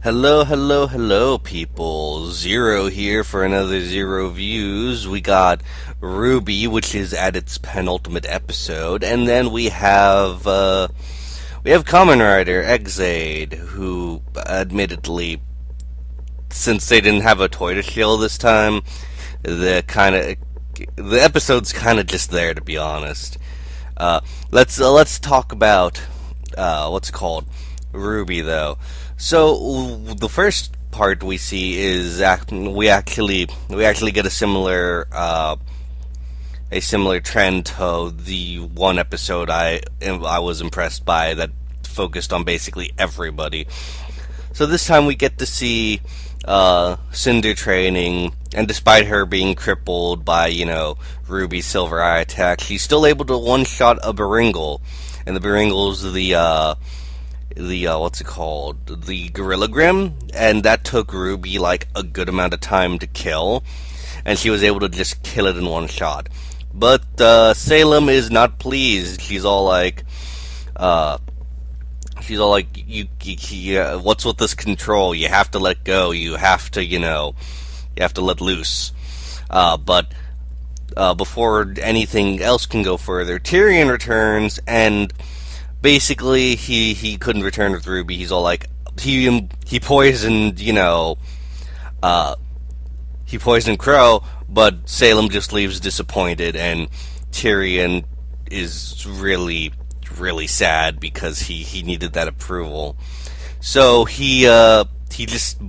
Hello, hello, hello, people. Zero here for another Zero Views. We got RWBY, which is at its penultimate episode, and then we have Kamen Rider Ex-Aid, who admittedly, since they didn't have a toy to show this time, the episode's kind of just there, to be honest. Let's talk about what's it called RWBY, though. So the first part we see is we actually get a similar trend to the one episode I was impressed by that focused on basically everybody. So this time we get to see Cinder training, and despite her being crippled by RWBY's Silver Eye attack, she's still able to one-shot a Baringle, and the Baringle's the what's it called? The Gorilla Grim, and that took RWBY like a good amount of time to kill, and she was able to just kill it in one shot. But Salem is not pleased. She's all like, what's with this control? You have to let go. You have to, you have to let loose. But before anything else can go further, Tyrion returns, and basically he couldn't return with RWBY. He's all like, he poisoned, he poisoned Crow, but Salem just leaves disappointed, and Tyrion is really, really sad because he needed that approval. So he just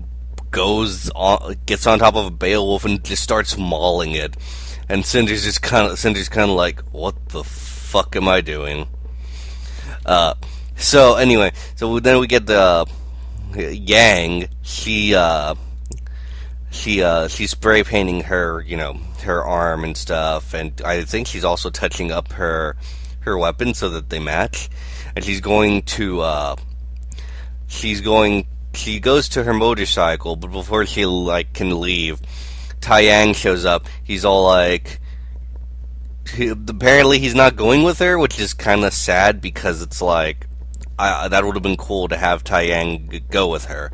gets on top of a Beowulf and just starts mauling it. And Cinder's kind of like, what the fuck am I doing? So anyway, so then we get the Yang. She's spray painting her, her arm and stuff, and I think she's also touching up her weapon so that they match. And she goes to her motorcycle, but before she can leave, Taiyang shows up. He's all like, apparently he's not going with her, which is kind of sad because it's like, that would have been cool to have Taiyang go with her.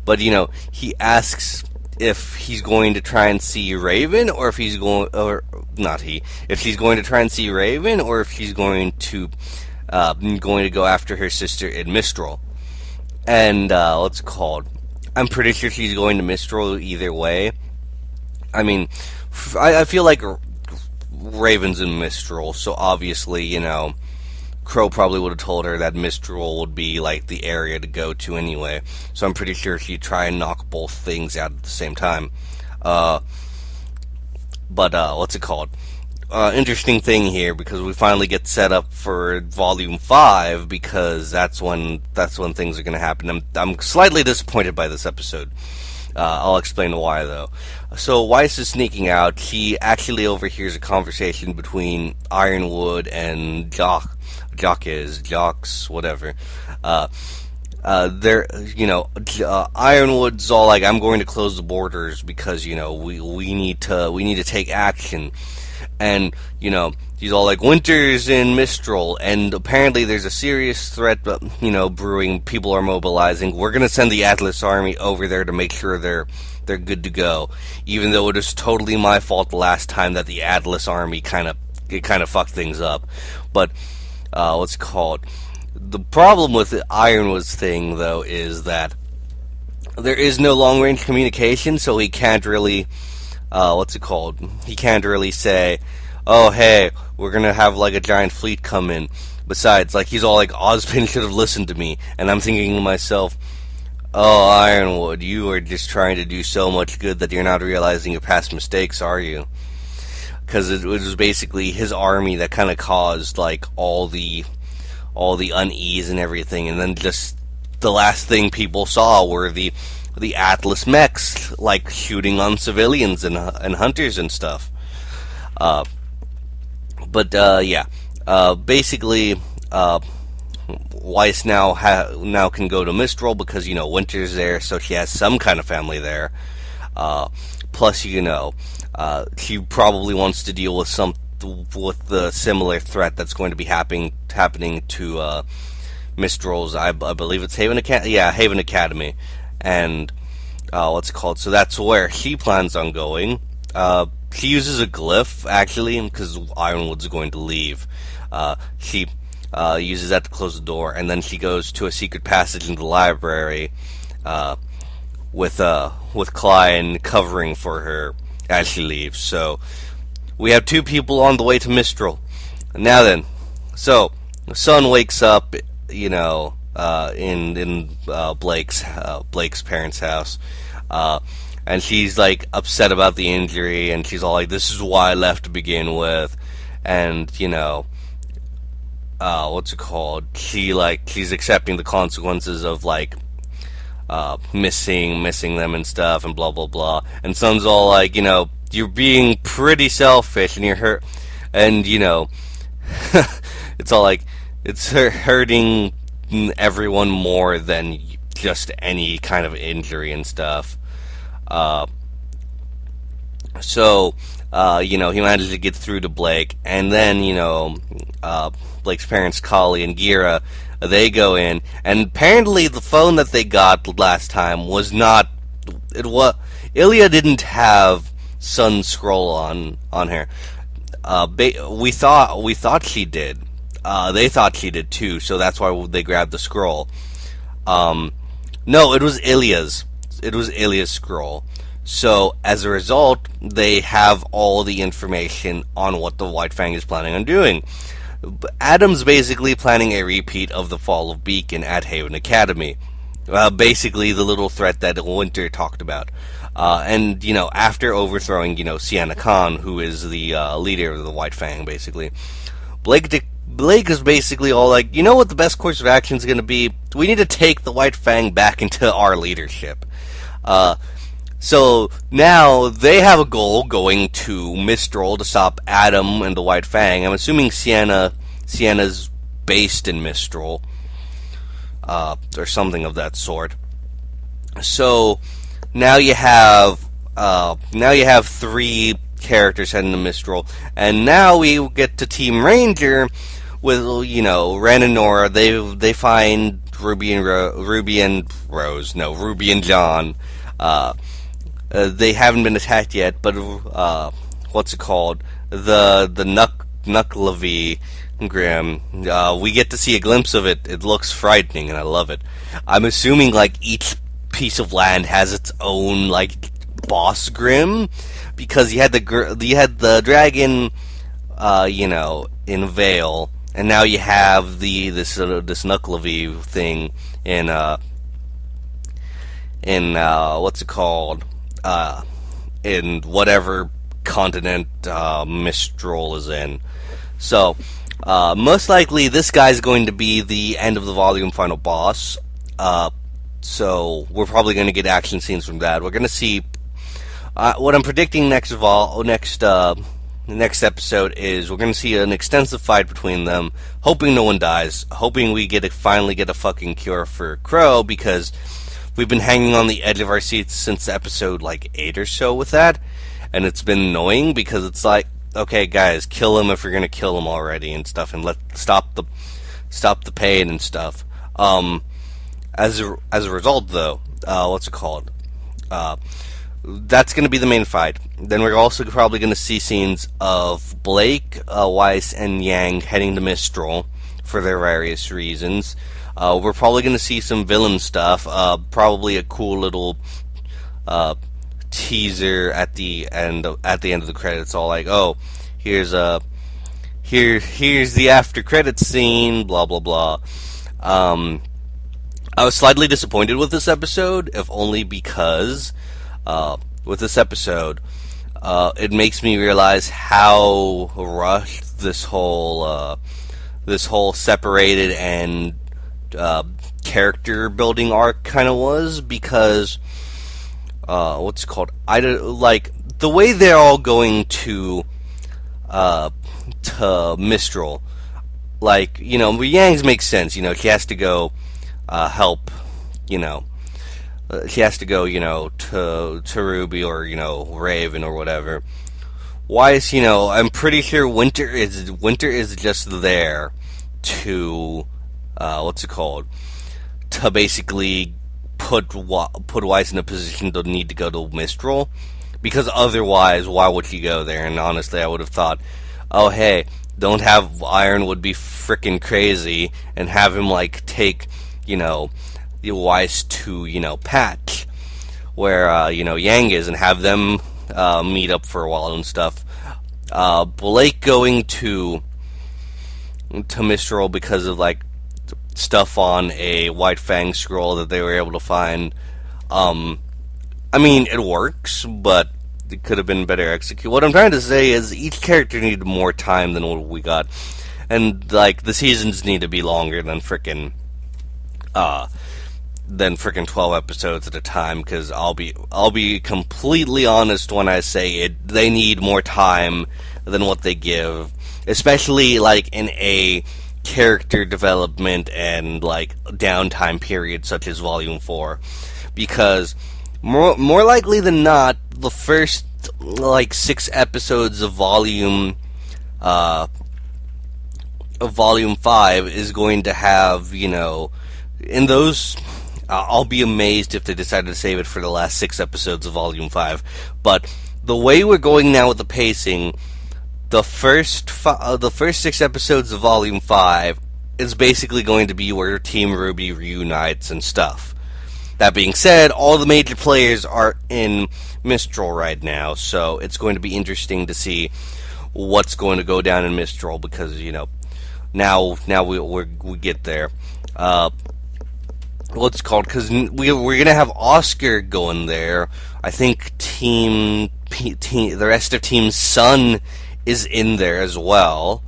But he asks if he's going to try and see Raven, or if he's going, or not if she's going to try and see Raven, or if she's going to go after her sister in Mistral. And what's it called? I'm pretty sure she's going to Mistral either way. I mean, I feel like Raven's in Mistral, so obviously, Crow probably would have told her that Mistral would be like the area to go to anyway. So I'm pretty sure she'd try and knock both things out at the same time. But what's it called? Interesting thing here, because we finally get set up for Volume 5, because that's when things are going to happen. I'm slightly disappointed by this episode. I'll explain why, though. So Weiss is sneaking out. He actually overhears a conversation between Ironwood and Jocks, whatever. Ironwood's all like, I'm going to close the borders because, we need to take action. And, he's all like, winter's in Mistral, and apparently there's a serious threat, brewing. People are mobilizing. We're gonna send the Atlas Army over there to make sure they're good to go. Even though it was totally my fault the last time that the Atlas Army kind of fucked things up. But what's it called? The problem with the Ironwood's thing, though, is that there is no long-range communication, so he can't really, he can't really say, oh, hey, we're gonna have, like, a giant fleet come in. Besides, he's all like, Ozpin should have listened to me. And I'm thinking to myself, oh, Ironwood, you are just trying to do so much good that you're not realizing your past mistakes, are you? Because it was basically his army that kind of caused, all the unease and everything, and then just the last thing people saw were the Atlas mechs, shooting on civilians and hunters and stuff. Basically, Weiss now can go to Mistral because, Winter's there, so she has some kind of family there. Plus, she probably wants to deal with the similar threat that's going to be happening to Mistral's, I believe it's Haven Academy. and what's it called? So that's where he plans on going. He uses a glyph actually because Ironwood's going to leave. He uses that to close the door, and then she goes to a secret passage in the library with Klein covering for her as she leaves. So we have two people on the way to Mistral. Now then, so the son wakes up, in Blake's parents' house, and she's like upset about the injury, and she's all like, "This is why I left to begin with," and what's it called? She's accepting the consequences of missing them and stuff, and blah blah blah. And son's all like, you're being pretty selfish, and you're hurt, and it's all like it's hurting everyone more than just any kind of injury and stuff. He managed to get through to Blake, and then Blake's parents, Kali and Gira, they go in, and apparently the phone that they got last time was not. Ilya didn't have Sun Scroll on her. We thought she did. They thought she did too, so that's why they grabbed the scroll. No, it was Ilya's. It was Ilya's scroll. So as a result, they have all the information on what the White Fang is planning on doing. Adam's basically planning a repeat of the fall of Beacon at Haven Academy. Basically the little threat that Winter talked about. And after overthrowing, Sienna Khan, who is the leader of the White Fang, basically, Blake is basically all like, what the best course of action is going to be? We need to take the White Fang back into our leadership. So now they have a goal going to Mistral to stop Adam and the White Fang. I'm assuming Sienna's based in Mistral, or something of that sort. So now you have three characters heading to Mistral, and now we get to Team Ranger with Ren and Nora. They find Ruby and John. They haven't been attacked yet, but what's it called? The Nuclevi Grim. We get to see a glimpse of it. It looks frightening, and I love it. I'm assuming each piece of land has its own boss Grim, because you had the dragon, in Vale, and now you have this Nuclevi thing in what's it called? In whatever continent Mistral is in. So most likely this guy's going to be the end of the volume final boss. So we're probably going to get action scenes from that. We're going to see what I'm predicting next episode is we're going to see an extensive fight between them, hoping no one dies, hoping we finally get a fucking cure for Crow, because we've been hanging on the edge of our seats since episode 8 or so with that, and it's been annoying because it's like, okay guys, kill him if you're gonna kill him already and stuff, and stop the pain and stuff. As a result though, what's it called? That's gonna be the main fight. Then we're also probably gonna see scenes of Blake, Weiss, and Yang heading to Mistral for their various reasons. We're probably going to see some villain stuff. Probably a cool little teaser at the end of the credits. All like, oh, here's the after credits scene. Blah blah blah. I was slightly disappointed with this episode, if only because with this episode, it makes me realize how rushed this whole separated and character building arc kind of was, because what's it called? The way they're all going to Mistral. Yang's makes sense. She has to go help. She has to go. To Ruby or Raven or whatever. Weiss, I'm pretty sure Winter is just there to what's it called? To basically put Weiss in a position to need to go to Mistral, because otherwise, why would he go there? And honestly, I would have thought, oh hey, don't have Ironwood be freaking crazy and have him like take, the Weiss to Patch, where Yang is, and have them meet up for a while and stuff. Blake going to Mistral because of like stuff on a White Fang scroll that they were able to find. I mean, it works, but it could have been better executed. What I'm trying to say is each character needed more time than what we got, and like the seasons need to be longer than frickin' 12 episodes at a time, because I'll be completely honest when I say it, they need more time than what they give, especially like in a character development and like downtime period such as Volume 4, because more likely than not, the first like 6 episodes of Volume 5 is going to have, in those, I'll be amazed if they decided to save it for the last 6 episodes of Volume 5. But the way we're going now with the pacing, the first 6 episodes of Volume 5 is basically going to be where Team RWBY reunites and stuff. That being said, all the major players are in Mistral right now, so it's going to be interesting to see what's going to go down in Mistral, because now we get there. What's called, because we're gonna have Oscar going there. I think team the rest of Team Sun is in there as well.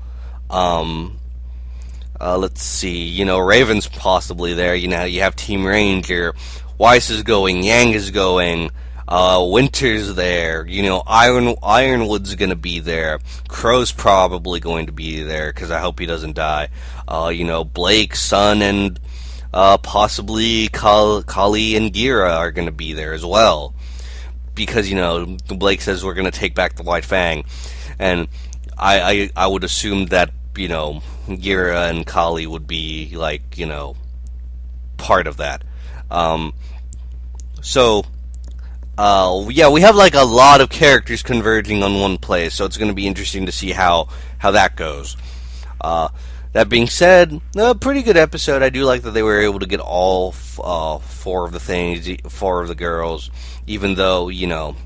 Let's see, Raven's possibly there. You have Team Ranger. Weiss is going. Yang is going. Winter's there. Ironwood's gonna be there. Crow's probably going to be there, because I hope he doesn't die. Blake, Sun, and possibly Kali and Gira are gonna be there as well, because Blake says we're gonna take back the White Fang, and I would assume that Gira and Kali would be like part of that. We have like a lot of characters converging on one place, so it's going to be interesting to see how that goes. That being said, a pretty good episode. I do like that they were able to get all 4 of the girls, even though RWBY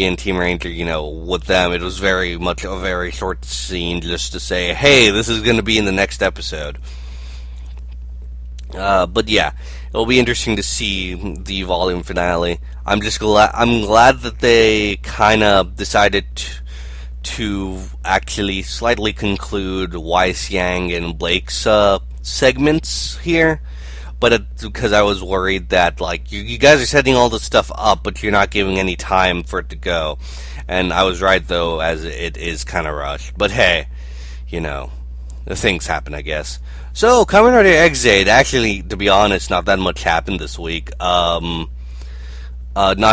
and Team Ranger, with them, it was very much a very short scene just to say, hey, this is going to be in the next episode. But yeah, it'll be interesting to see the volume finale. I'm glad that they kind of decided to actually slightly conclude Weiss, Yang, and Blake's segments here. But because I was worried that like you guys are setting all this stuff up, but you're not giving any time for it to go. And I was right, though, as it is kind of rushed. But hey, things happen, I guess. So, Kamen Rider Ex-Aid, actually, to be honest, not that much happened this week. Not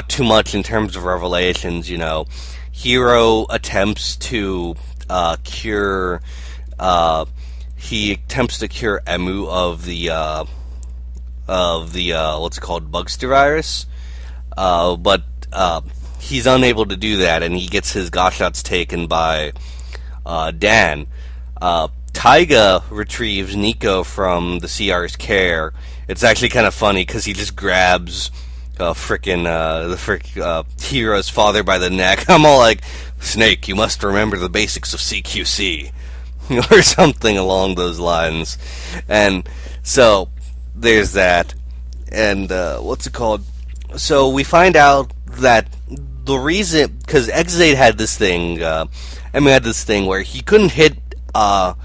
too much in terms of revelations, Hero attempts to cure Emu of the what's it called, Bugster virus, but he's unable to do that, and he gets his gotshots taken by Dan. Taiga retrieves Nico from the CR's care. It's actually kind of funny because he just grabs Hero's father by the neck. I'm all like, Snake, you must remember the basics of CQC. Or something along those lines. And so, there's that. And, what's it called? So, we find out that the reason, because Ex-Aid had this thing, where he couldn't hit, the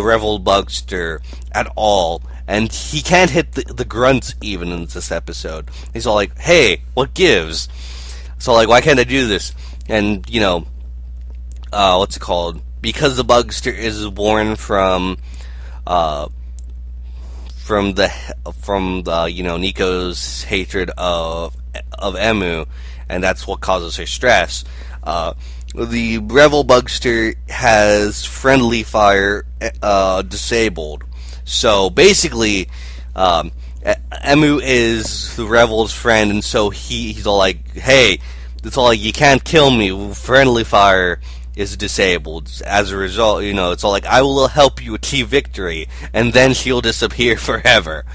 Revel Bugster at all, and he can't hit the grunts even in this episode. He's all like, hey, what gives? So, like, why can't I do this? And, what's it called? Because the Bugster is born from Nico's hatred of Emu, and that's what causes her stress. The Revel Bugster has friendly fire disabled, So basically, Emu is the rebel's friend, and so he's all like, "Hey, it's all like you can't kill me. Friendly fire is disabled. As a result, it's all like I will help you achieve victory, and then she'll disappear forever."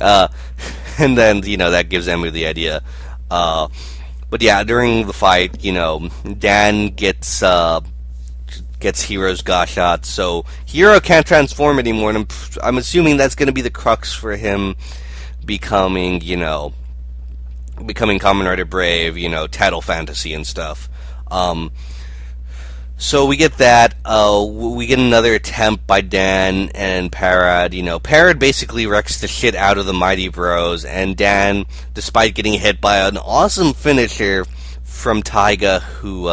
Uh, and then that gives Emu the idea. But yeah, during the fight, Dan gets Hero's got shot, so Hero can't transform anymore, and I'm assuming that's going to be the crux for him becoming Kamen Rider Brave, Tattle Fantasy and stuff. So we get that. We get another attempt by Dan and Parad. Parad basically wrecks the shit out of the Mighty Bros, and Dan, despite getting hit by an awesome finisher from Taiga, who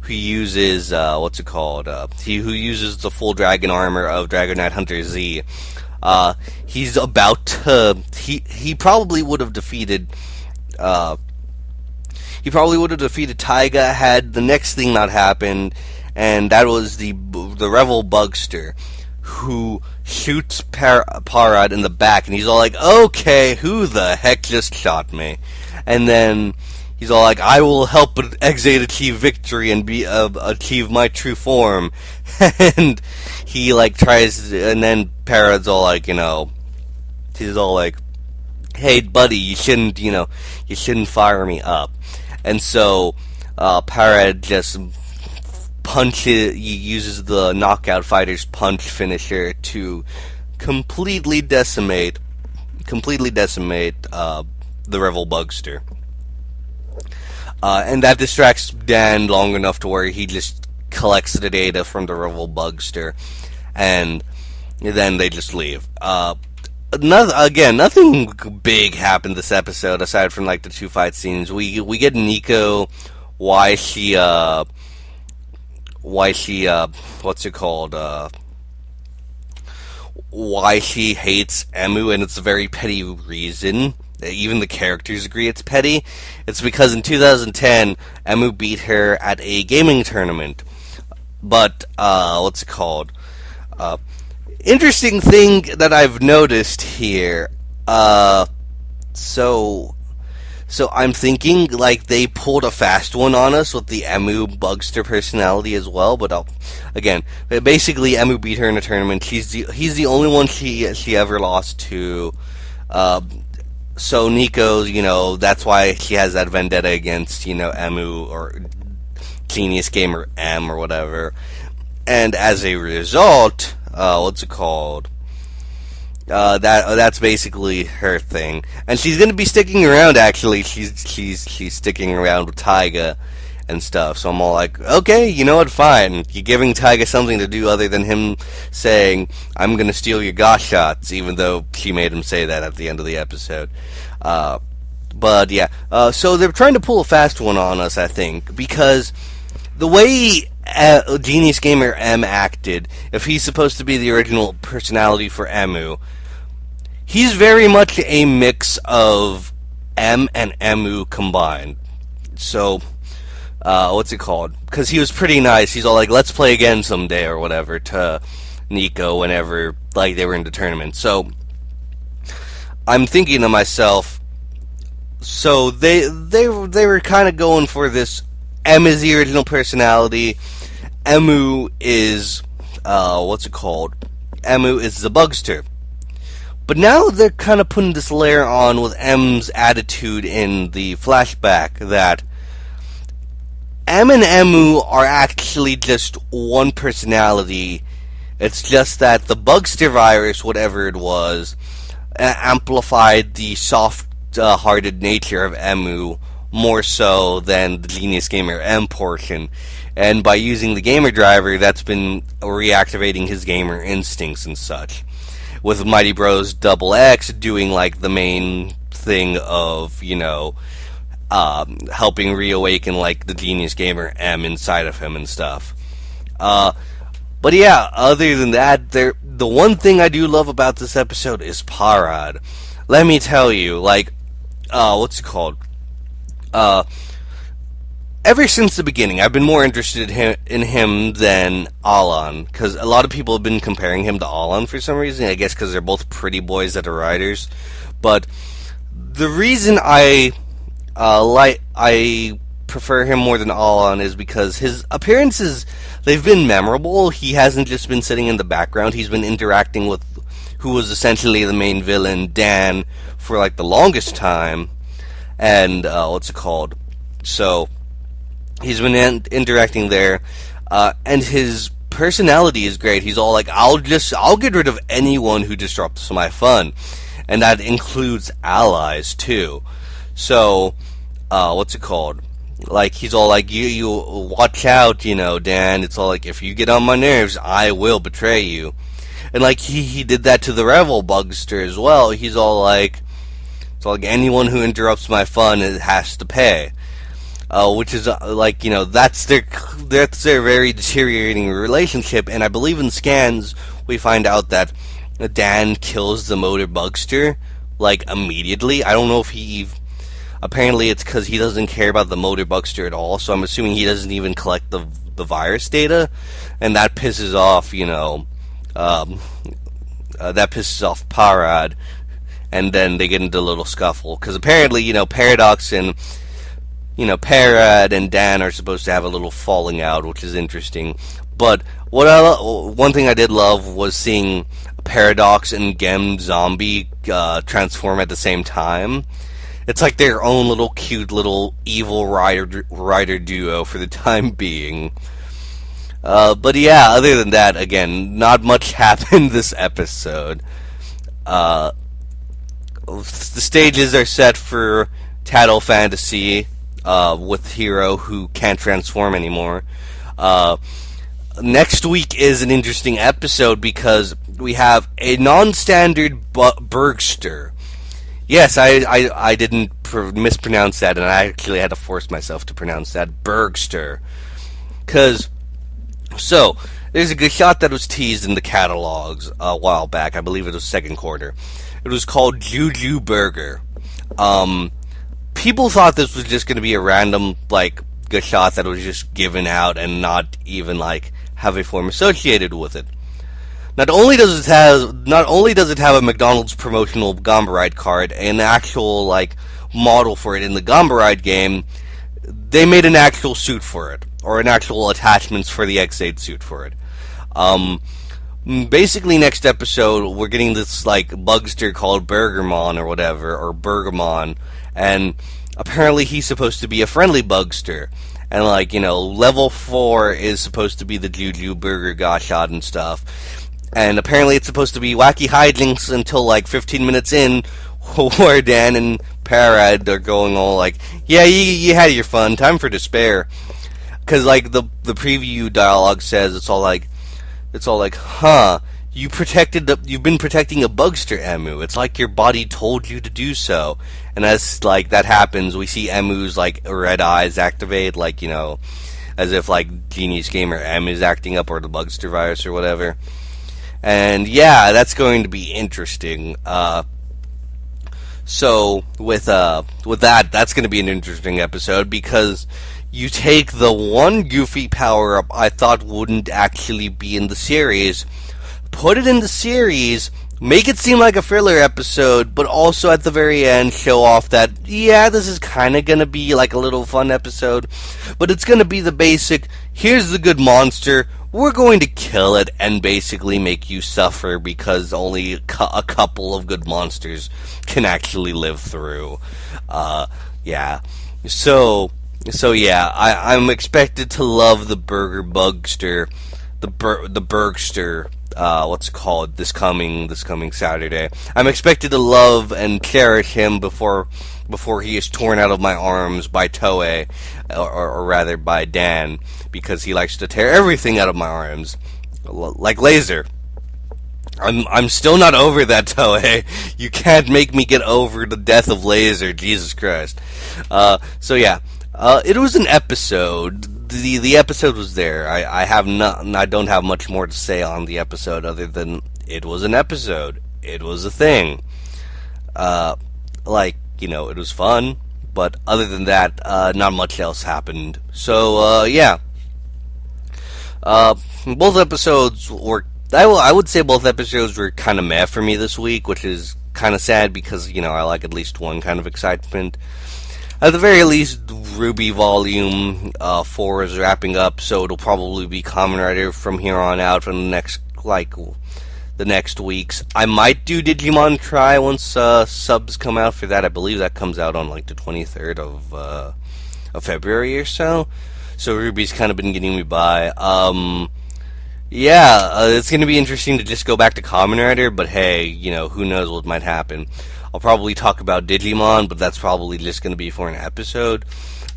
uses who uses the full dragon armor of Dragon Knight Hunter Z. He's about to. He probably would have defeated. He probably would have defeated Taiga had the next thing not happened, and that was the Revel Bugster, who shoots Parad in the back, and he's all like, "Okay, who the heck just shot me?" And then he's all like, "I will help Ex-Aid achieve victory and achieve my true form." And he tries, and then Parad's all like, he's all like, "Hey, buddy, you shouldn't fire me up." And so Parad just he uses the Knockout Fighter's punch finisher to completely decimate the Revel Bugster. And that distracts Dan long enough to where he just collects the data from the Revel Bugster, and then they just leave. Nothing big happened this episode aside from the two fight scenes. We get Nico, why she why she hates Emu, and it's a very petty reason. Even the characters agree it's petty. It's because in 2010, Emu beat her at a gaming tournament. But interesting thing that I've noticed here. So I'm thinking they pulled a fast one on us with the Emu Bugster personality as well. But again, basically Emu beat her in a tournament. He's the only one she ever lost to. So Nico, that's why she has that vendetta against Emu or Genius Gamer M or whatever. And as a result, that's basically her thing, and she's gonna be sticking around. Actually, she's sticking around with Taiga and stuff. So I'm all like, okay, you know what? Fine. You're giving Taiga something to do other than him saying, "I'm gonna steal your gosh shots," even though she made him say that at the end of the episode. But yeah, so they're trying to pull a fast one on us, I think, because the way Genius Gamer M acted, if he's supposed to be the original personality for Emu, he's very much a mix of M and Emu combined. So, because he was pretty nice. He's all like, "Let's play again someday," or whatever, to Nico whenever they were in the tournament. So, I'm thinking to myself, so they were kind of going for this. M is the original personality. Emu is Emu is the Bugster. But now they're kind of putting this layer on with M's attitude in the flashback that M and Emu are actually just one personality. It's just that the Bugster virus, whatever it was, amplified the soft-hearted nature of Emu more so than the Genius Gamer M portion. And by using the gamer driver, that's been reactivating his gamer instincts and such. With Mighty Bros Double X doing the main thing of, helping reawaken the Genius Gamer M inside of him and stuff. But yeah, other than that, the one thing I do love about this episode is Parad. Let me tell you, ever since the beginning, I've been more interested in him than Alan, because a lot of people have been comparing him to Alan for some reason. I guess because they're both pretty boys that are riders. But the reason I prefer him more than Alan is because his appearances, they've been memorable. He hasn't just been sitting in the background. He's been interacting with who was essentially the main villain, Dan, for like the longest time. And what's it called? So he's been interacting there, and his personality is great. He's all like, I'll get rid of anyone who disrupts my fun, and that includes allies too. So, what's it called? Like, he's all like, you watch out, Dan. It's all like, if you get on my nerves, I will betray you. And like, he did that to the Revel Bugster as well. He's all like, it's all like, anyone who interrupts my fun has to pay. Which is like, that's their very deteriorating relationship. And I believe in scans we find out that Dan kills the Motor Bugster like immediately. I don't know if apparently it's because he doesn't care about the Motor Bugster at all. So I'm assuming he doesn't even collect the virus data, and that pisses off Parad, and then they get into a little scuffle because apparently Paradox and Parad and Dan are supposed to have a little falling out, which is interesting. But one thing I did love was seeing Paradox and Gem Zombie transform at the same time. It's like their own little cute little evil rider duo for the time being. But yeah, other than that, again, not much happened this episode. The stages are set for Tattle Fantasy, with Hero, who can't transform anymore. Next week is an interesting episode because we have a non-standard Bergster. Yes, I didn't mispronounce that, and I actually had to force myself to pronounce that, Bergster. So, there's a good shot that was teased in the catalogs a while back. I believe it was second quarter. It was called Juju Burger. People thought this was just going to be a random, good shot that was just given out and not even, have a form associated with it. Not only does it have a McDonald's promotional Gamba Ride card, an actual, model for it in the Gamba Ride game, they made an actual suit for it, or an actual attachments for the Ex-Aid suit for it. Basically, next episode, we're getting this, Bugster called Burgermon or whatever, or Burgermon, and apparently he's supposed to be a friendly Bugster. And, level 4 is supposed to be the Juju Burger Gashot and stuff. And apparently it's supposed to be wacky hijinks until, 15 minutes in, where Dan and Parad are going all yeah, you had your fun, time for despair. Because, the preview dialogue says, it's all like, huh, you've been protecting a Bugster, Emu. It's like your body told you to do so. And as, that happens, we see Emu's, red eyes activate, as if, Genius Gamer M is acting up, or the Bugster virus or whatever. And, yeah, that's going to be interesting. So, with that, that's going to be an interesting episode, because you take the one Goofy power-up I thought wouldn't actually be in the series, put it in the series, make it seem like a filler episode, but also at the very end show off that, yeah, this is kind of going to be a little fun episode, but it's going to be the basic, here's the good monster, we're going to kill it, and basically make you suffer because only a couple of good monsters can actually live through. Yeah. So yeah, I'm expected to love the Burger Bugster, the Bergster, what's it called, this coming Saturday. I'm expected to love and cherish him before he is torn out of my arms by Toei, or rather by Dan, because he likes to tear everything out of my arms, like Laser. I'm still not over that, Toei. You can't make me get over the death of Laser, Jesus Christ. So yeah, it was an episode. The episode was there. I don't have much more to say on the episode other than it was an episode. It was a thing. It was fun, but other than that, not much else happened. So, yeah. Both episodes were, I would say both episodes were kind of meh for me this week, which is kind of sad because, I like at least one kind of excitement. At the very least, RWBY Volume 4 is wrapping up, so it'll probably be Kamen Rider from here on out for the next weeks. I might do Digimon Try once subs come out for that. I believe that comes out on the 23rd of February or so. So RWBY's kind of been getting me by. It's going to be interesting to just go back to Kamen Rider, but hey, who knows what might happen. I'll probably talk about Digimon, but that's probably just going to be for an episode.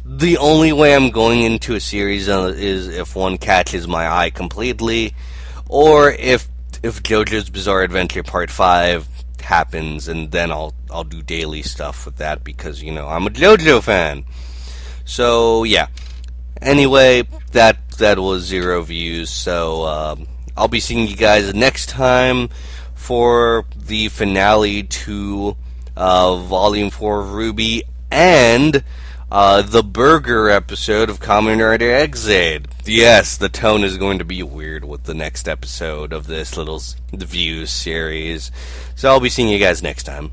The only way I'm going into a series is if one catches my eye completely, or if JoJo's Bizarre Adventure Part 5 happens, and then I'll do daily stuff with that because, I'm a JoJo fan. So, yeah. Anyway, that was 0 views, so I'll be seeing you guys next time for the finale to Volume 4 of RWBY and the burger episode of Kamen Rider Ex-Aid. Yes, the tone is going to be weird with the next episode of this little Views series. So I'll be seeing you guys next time.